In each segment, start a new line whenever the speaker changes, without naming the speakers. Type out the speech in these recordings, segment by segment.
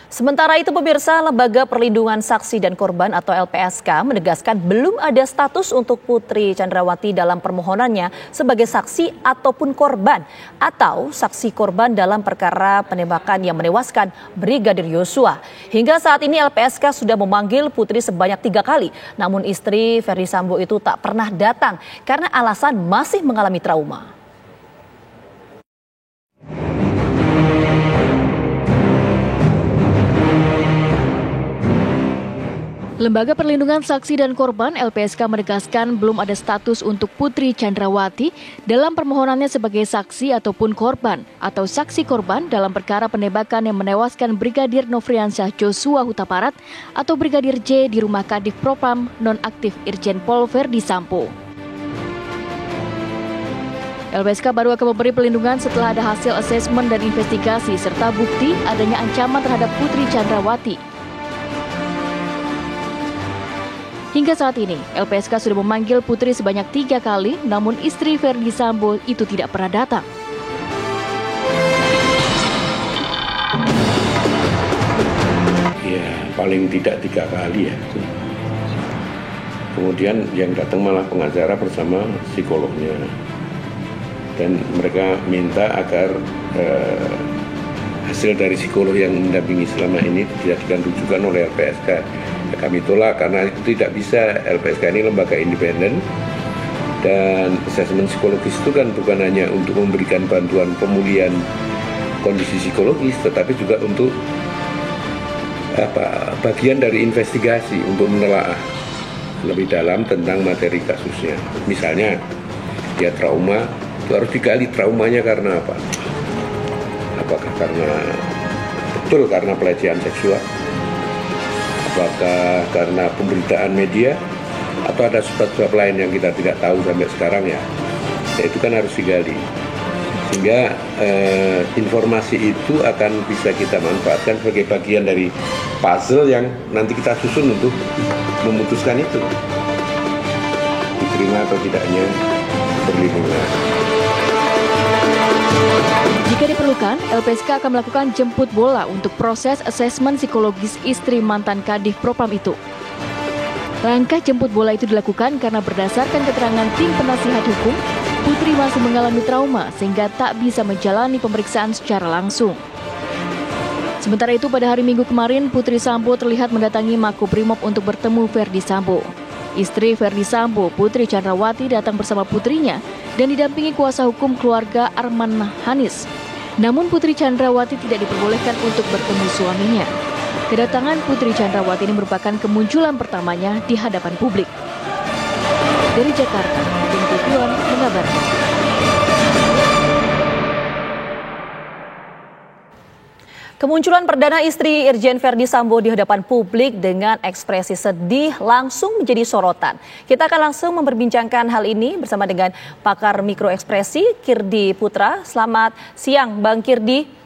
Sementara itu pemirsa, Lembaga Perlindungan Saksi dan Korban atau LPSK menegaskan belum ada status untuk Putri Chandrawati dalam permohonannya sebagai saksi ataupun korban atau saksi korban dalam perkara penembakan yang menewaskan Brigadir Yosua. Hingga saat ini LPSK sudah memanggil Putri sebanyak 3 kali, namun istri Ferdy Sambo itu tak pernah datang karena alasan masih mengalami trauma. Lembaga Perlindungan Saksi dan Korban LPSK menegaskan belum ada status untuk Putri Chandrawati dalam permohonannya sebagai saksi ataupun korban atau saksi korban dalam perkara penembakan yang menewaskan Brigadir Nofriansyah Joshua Huta Barat atau Brigadir J di rumah Kadif Propam nonaktif Irjen Pol Ferdy Sambo. LPSK baru akan memberi perlindungan setelah ada hasil asesmen dan investigasi serta bukti adanya ancaman terhadap Putri Chandrawati. Hingga saat ini, LPSK sudah memanggil Putri sebanyak 3 kali, namun istri Ferdy Sambo itu tidak pernah datang.
Ya, paling tidak 3 kali ya. Kemudian yang datang malah pengacara bersama psikolognya. Dan mereka minta agar hasil dari psikolog yang mendampingi selama ini dijadikan rujukan oleh LPSK. Kami tolak karena itu tidak bisa. LPSK ini lembaga independen dan asesmen psikologis itu kan bukan hanya untuk memberikan bantuan pemulihan kondisi psikologis, tetapi juga untuk bagian dari investigasi untuk menelaah lebih dalam tentang materi kasusnya. Misalnya dia trauma, itu harus digali traumanya karena apa? Apakah betul karena pelecehan seksual? Apakah karena pemberitaan media atau ada sebab-sebab lain yang kita tidak tahu sampai sekarang ya itu kan harus digali sehingga informasi itu akan bisa kita manfaatkan sebagai bagian dari puzzle yang nanti kita susun untuk memutuskan itu diterima atau tidaknya perlindungan.
Jika diperlukan, LPSK akan melakukan jemput bola untuk proses asesmen psikologis istri mantan Kadif Propam itu. Langkah jemput bola itu dilakukan karena berdasarkan keterangan tim penasihat hukum, Putri masih mengalami trauma sehingga tak bisa menjalani pemeriksaan secara langsung. Sementara itu pada hari Minggu kemarin, Putri Sambo terlihat mendatangi Makobrimob untuk bertemu Ferdy Sambo. Istri Ferdy Sambo, Putri Chandrawati datang bersama putrinya dan didampingi kuasa hukum keluarga Arman Hanis. Namun Putri Chandrawati tidak diperbolehkan untuk bertemu suaminya. Kedatangan Putri Chandrawati ini merupakan kemunculan pertamanya di hadapan publik. Dari Jakarta, Tim Tujuan mengabarkan. Kemunculan perdana istri Irjen Ferdy Sambo di hadapan publik dengan ekspresi sedih langsung menjadi sorotan. Kita akan langsung memperbincangkan hal ini bersama dengan pakar mikroekspresi Kirdi Putra. Selamat siang Bang Kirdi.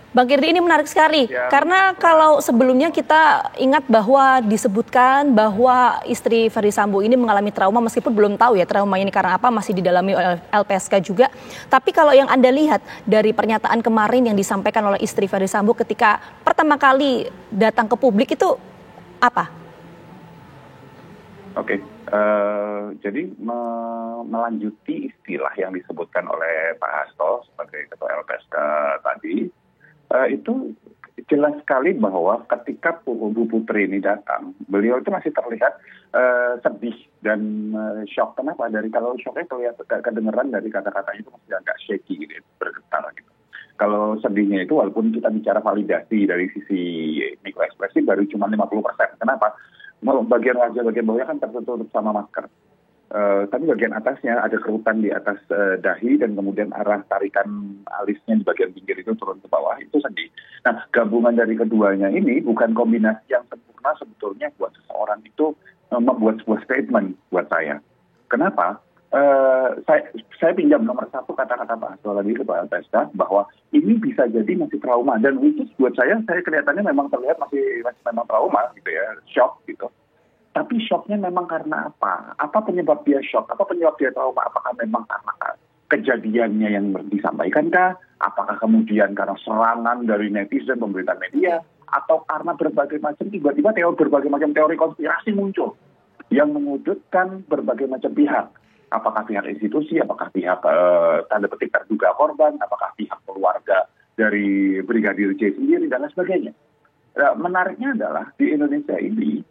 Bang Kirdi, ini menarik sekali karena kalau sebelumnya kita ingat bahwa disebutkan bahwa istri Ferdy Sambo ini mengalami trauma meskipun belum tahu ya traumanya ini karena apa, masih didalami oleh LPSK juga. Tapi kalau yang Anda lihat dari pernyataan kemarin yang disampaikan oleh istri Ferdy Sambo ketika pertama kali datang ke publik itu apa?
Oke, jadi melanjuti istilah yang disebutkan oleh Pak Hasto sebagai Ketua LPSK tadi, itu jelas sekali bahwa ketika Bu Putri ini datang, beliau itu masih terlihat sedih dan shock. Kenapa? Kalau shocknya kedengeran dari kata-katanya itu masih agak shaky gitu, bergetar gitu. Kalau sedihnya itu walaupun kita bicara validasi dari sisi mikroekspresi baru cuma 50%. Kenapa? Bagian wajah, bagian bawahnya kan tertutup sama masker. Tapi bagian atasnya ada kerutan di atas dahi dan kemudian arah tarikan alisnya di bagian pinggir itu turun ke bawah, itu sedih. Nah, gabungan dari keduanya ini bukan kombinasi yang sempurna sebetulnya buat seseorang itu membuat sebuah statement buat saya. Kenapa? Saya pinjam nomor 1 kata-kata Pak Hasto tadi ke Pak LPSK bahwa ini bisa jadi masih trauma dan itu buat saya kelihatannya memang terlihat masih memang trauma gitu ya, shock gitu. Tapi shocknya memang karena apa? Apa penyebab dia shock? Apa penyebab dia trauma? Apakah memang karena kejadiannya yang disampaikan kah? Apakah kemudian karena serangan dari netizen, pemberitaan media? atau karena berbagai macam tiba-tiba berbagai macam teori konspirasi muncul yang menyudutkan berbagai macam pihak. Apakah pihak institusi, apakah pihak tanda petik terduga korban, apakah pihak keluarga dari Brigadir J sendiri dan lain sebagainya. Menariknya adalah di Indonesia ini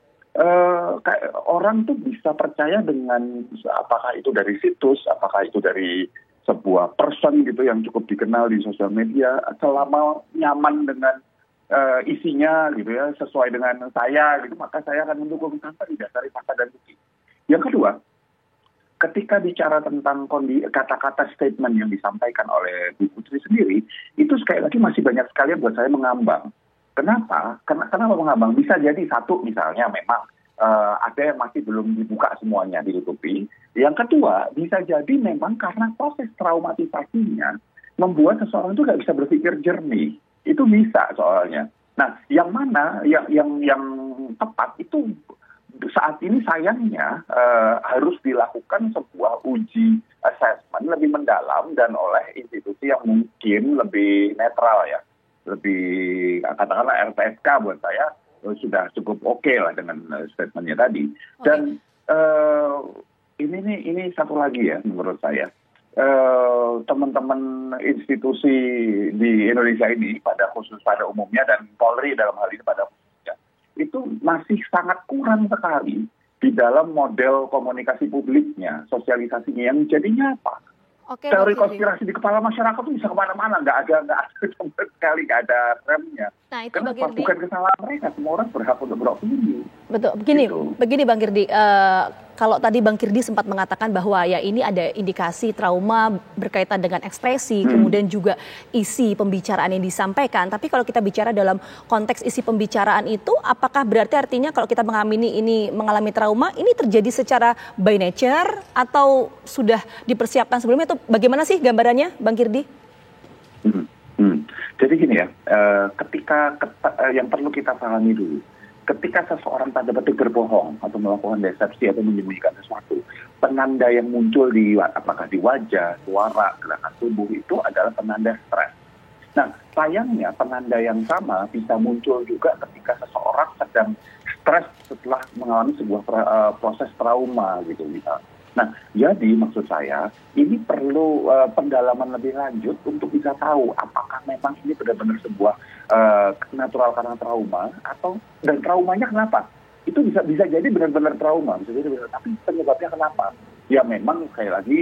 orang tuh bisa percaya dengan apakah itu dari situs, apakah itu dari sebuah person gitu yang cukup dikenal di sosial media, selama nyaman dengan isinya gitu ya, sesuai dengan saya gitu, maka saya akan mendukung tanpa didasari fakta dan bukti. Yang kedua, ketika bicara tentang kata-kata statement yang disampaikan oleh Bu Putri sendiri, itu sekali lagi masih banyak sekali yang buat saya mengambang. Kenapa? Kenapa mengambang? Bisa jadi satu misalnya memang ada yang masih belum dibuka semuanya, ditutupi. Yang kedua, bisa jadi memang karena proses traumatisasinya membuat seseorang itu nggak bisa berpikir jernih. Itu bisa soalnya. Nah, yang mana yang tepat itu saat ini sayangnya harus dilakukan sebuah uji assessment lebih mendalam dan oleh institusi yang mungkin lebih netral ya, lebih katakanlah LPSK buat saya sudah cukup oke lah dengan statementnya tadi. Dan ini satu lagi ya menurut saya. Teman-teman institusi di Indonesia ini pada umumnya dan Polri dalam hal ini pada khususnya itu masih sangat kurang sekali di dalam model komunikasi publiknya, sosialisasinya yang jadinya apa? Teori konspirasi di kepala masyarakat itu bisa kemana-mana, nggak ada sama sekali, nggak ada remnya.
Nah, itu
kenapa? Bukan kesalahan mereka, semua orang berhak untuk beropini.
Betul, begini Bang Kirdi, kalau tadi Bang Kirdi sempat mengatakan bahwa ya ini ada indikasi trauma berkaitan dengan ekspresi, kemudian juga isi pembicaraan yang disampaikan. Tapi kalau kita bicara dalam konteks isi pembicaraan itu, apakah berarti artinya kalau kita mengalami trauma, ini terjadi secara by nature atau sudah dipersiapkan sebelumnya? Itu bagaimana sih gambarannya, Bang Kirdi?
Jadi gini ya, ketika yang perlu kita pahami dulu, ketika seseorang tanda petik berbohong atau melakukan desepsi atau menyembunyikan sesuatu, penanda yang muncul apakah di wajah, suara, gerakan tubuh itu adalah penanda stres. Nah, sayangnya penanda yang sama bisa muncul juga ketika seseorang sedang stres setelah mengalami sebuah proses trauma gitu misalnya. Nah, jadi maksud saya ini perlu pendalaman lebih lanjut untuk bisa tahu apakah memang ini benar-benar sebuah natural karena trauma dan traumanya kenapa? Itu bisa jadi benar-benar trauma, tapi penyebabnya kenapa? Ya memang sekali lagi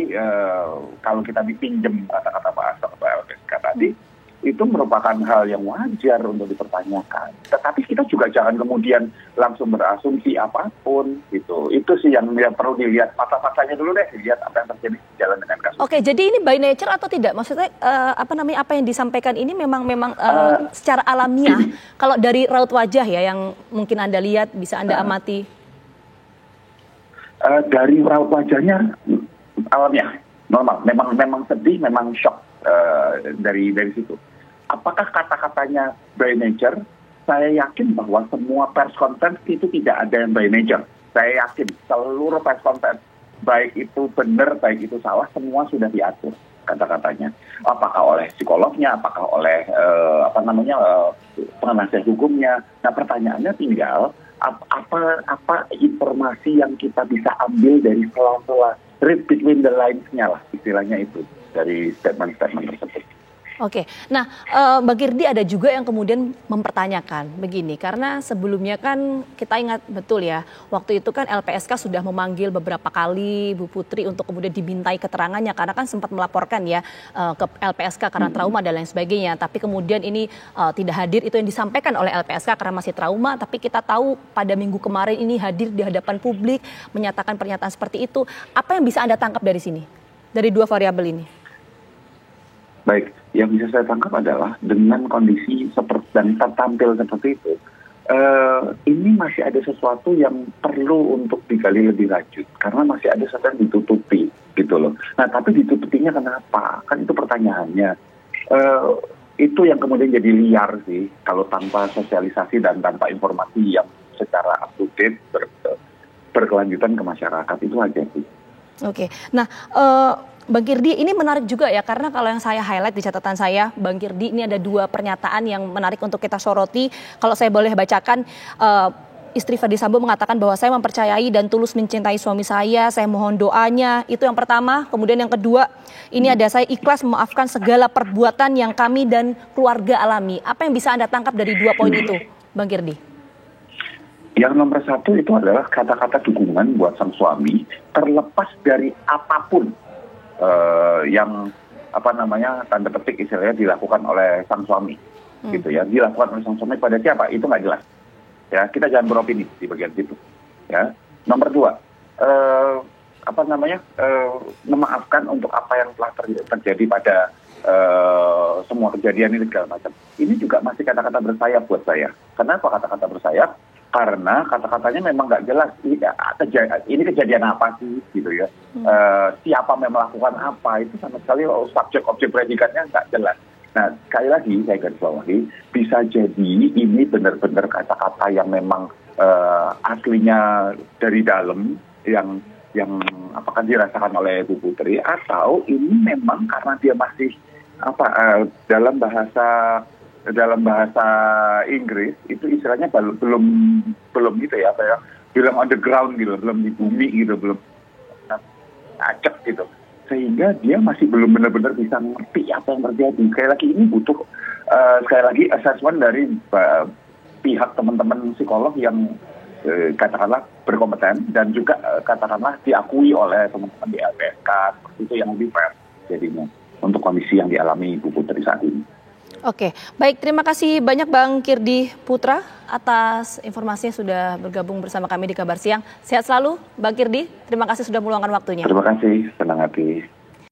kalau kita dipinjam kata-kata Pak LPSK tadi, itu merupakan hal yang wajar untuk dipertanyakan. Tetapi kita juga jangan kemudian langsung berasumsi apapun gitu. Itu sih yang perlu dilihat mata-matanya dulu deh, lihat apa yang terjadi jalan dengan kasus.
Oke, jadi ini by nature atau tidak? Maksudnya apa yang disampaikan ini memang secara alamiah. Kalau dari raut wajah ya yang mungkin Anda lihat, bisa Anda amati.
Dari raut wajahnya alamiah, normal. Memang sedih, memang shock dari situ. Apakah kata-katanya by nature? Saya yakin bahwa semua press conference itu tidak ada yang by nature. Saya yakin seluruh press conference, baik itu benar, baik itu salah, semua sudah diatur kata-katanya. Apakah oleh psikolognya, apakah oleh penasihat hukumnya. Nah, pertanyaannya tinggal apa informasi yang kita bisa ambil dari sela-sela, read between the lines-nya lah, istilahnya itu dari statement-statement tersebut.
Oke, nah Bang Kirdi ada juga yang kemudian mempertanyakan begini, karena sebelumnya kan kita ingat betul ya, waktu itu kan LPSK sudah memanggil beberapa kali Bu Putri untuk kemudian dimintai keterangannya, karena kan sempat melaporkan ya ke LPSK karena trauma dan lain sebagainya, tapi kemudian ini tidak hadir, itu yang disampaikan oleh LPSK karena masih trauma, tapi kita tahu pada minggu kemarin ini hadir di hadapan publik, menyatakan pernyataan seperti itu. Apa yang bisa Anda tangkap dari sini, dari dua variabel ini?
Baik, yang bisa saya tangkap adalah dengan kondisi seperti dan tampil seperti itu, ini masih ada sesuatu yang perlu untuk digali lebih lanjut karena masih ada sesuatu yang ditutupi gitu loh. Nah, tapi ditutupinya kenapa? Kan itu pertanyaannya. Itu yang kemudian jadi liar sih kalau tanpa sosialisasi dan tanpa informasi yang secara up to date berkelanjutan ke masyarakat, itu aja sih.
Oke, nah Bang Kirdi, ini menarik juga ya, karena kalau yang saya highlight di catatan saya, Bang Kirdi, ini ada 2 pernyataan yang menarik untuk kita soroti. Kalau saya boleh bacakan, istri Ferdy Sambo mengatakan bahwa saya mempercayai dan tulus mencintai suami saya mohon doanya. Itu yang pertama. Kemudian yang kedua, ini ada saya ikhlas memaafkan segala perbuatan yang kami dan keluarga alami. Apa yang bisa Anda tangkap dari 2 poin itu, Bang Kirdi?
Yang nomor 1 itu adalah kata-kata dukungan buat sang suami, terlepas dari apapun yang tanda petik istilahnya dilakukan oleh sang suami, gitu ya. Dilakukan oleh sang suami pada siapa? Itu nggak jelas. Ya, kita jangan beropini di bagian situ. Ya. Nomor 2, memaafkan untuk apa yang telah terjadi pada semua kejadian ini segala macam. Ini juga masih kata-kata bersayap buat saya. Kenapa kata-kata bersayap? Karena kata-katanya memang nggak jelas. Ini kejadian apa sih, gitu ya? Siapa yang melakukan apa, itu sama sekali subjek objek predikatnya nggak jelas. Nah, sekali lagi saya garis bawahi, bisa jadi ini benar-benar kata-kata yang memang aslinya dari dalam, yang apakah dirasakan oleh Bu Putri, atau ini memang karena dia masih dalam bahasa Inggris itu istilahnya belum gitu ya, belum on the ground gitu, belum di bumi gitu, belum acak gitu, sehingga dia masih belum benar-benar bisa ngerti apa yang terjadi. Sekali lagi ini butuh assessment dari pihak teman-teman psikolog yang katakanlah berkompeten dan juga katakanlah diakui oleh teman-teman di LPSK, seperti itu yang lebih fair jadinya untuk kondisi yang dialami Ibu Putri saat ini.
Oke, baik, terima kasih banyak Bang Kirdi Putra atas informasinya sudah bergabung bersama kami di Kabar Siang. Sehat selalu Bang Kirdi, terima kasih sudah meluangkan waktunya.
Terima kasih, senang hati.